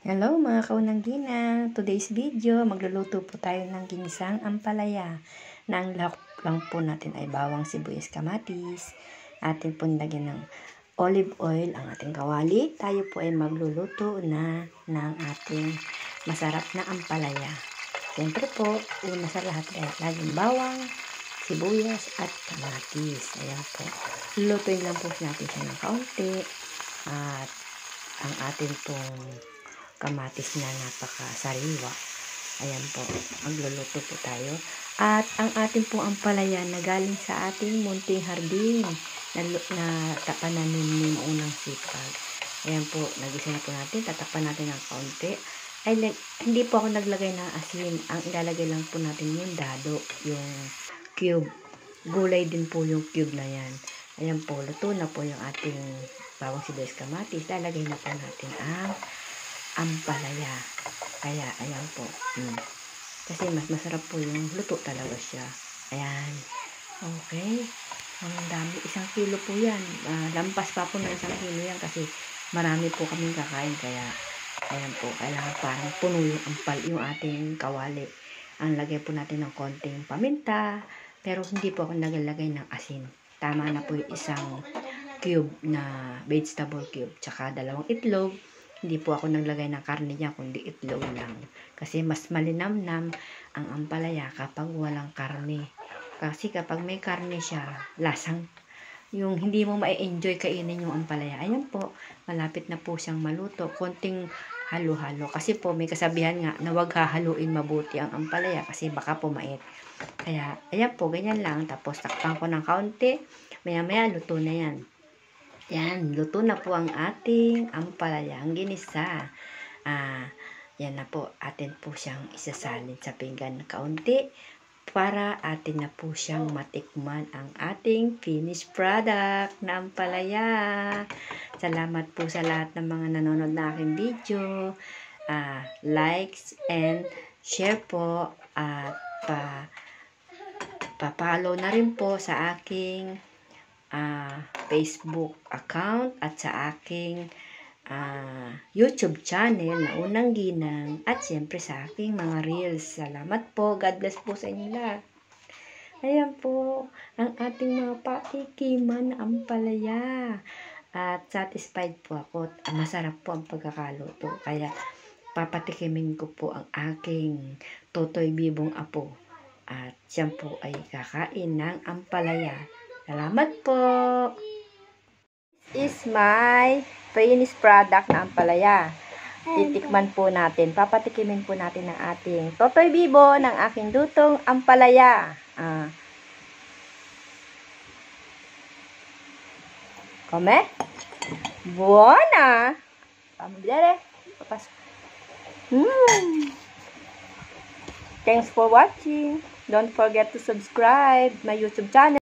Hello mga kaunang ginang! Today's video, magluluto po tayo ng ginisang ampalaya. Na ang lahok lang po natin ay bawang, sibuyas, kamatis. Atin po lagyan ng olive oil ang ating kawali. Tayo po ay magluluto na ng ating masarap na ampalaya. Siyempre po, una sa lahat ay laging bawang, sibuyas at kamatis. Ayan po. Lulutuin lang po natin siya ng kaunti. At ang atin pong kamatis na napakasariwa. Ayan po, magluluto po tayo. At ang ating pong ampalaya na galing sa ating munting hardin na pananim unang sipag. Ayan po, nagisa na po natin. Tatakpan natin ng kaunti. Hindi po ako naglagay ng asin. Ang ilalagay lang po natin yung dado, yung cube. Gulay din po yung cube na yan. Ayan po, luto na po yung ating bawang, sibuyas, kamatis. Lalagay na po natin ang ampalaya. Kaya, ayan po. Kasi mas masarap po yung luto talaga siya. Ayan. Okay. Ang dami. 1 kilo po yan. Lampas pa po ng 1 kilo yan kasi marami po kaming kakain. Kaya, ayan po. Kailangan parang puno yung ating kawali. Ang lagay po natin ng konting paminta. Pero hindi po ako naglagay ng asin. Tama na po yung 1 cube na vegetable cube. Tsaka 2 itlog. Hindi po ako naglagay ng karne niya, kundi itlog lang. Kasi mas malinamnam ang ampalaya kapag walang karne. Kasi kapag may karne siya, lasang yung hindi mo ma-enjoy kainin yung ampalaya. Ayan po, malapit na po siyang maluto. Konting halo-halo. Kasi po may kasabihan nga na wag hahaluin mabuti ang ampalaya kasi baka pumait. Kaya, ayan po, ganyan lang. Tapos takpan ko ng kaunti. Maya-maya, luto na yan. Yan, luto na po ang ating ampalaya, ang ginisa. Yan na po, atin po siyang isasalin sa pinggan na kaunti para atin na po siyang matikman ang ating finished product na ampalaya. Salamat po sa lahat ng mga nanonood na aking video. Likes and share po at pa-follow na rin po sa aking Facebook account at sa aking YouTube channel na Unang Ginang at siyempre sa aking mga reels. Salamat po. God bless po sa inyo lahat. Ayan po ang ating mga patikiman na ampalaya. At satisfied po ako. Masarap po ang pagkakaluto. Kaya papatikimin ko po ang aking totoy bibong apo. At siya po ay kakain ng ampalaya. Salamat po! This is my finished product na ampalaya. Titikman po natin. Papatikimin po natin ang ating totoy bibo ng aking lutong ampalaya. Come? Buona! Pambilere. Papasok. Thanks for watching. Don't forget to subscribe my YouTube channel.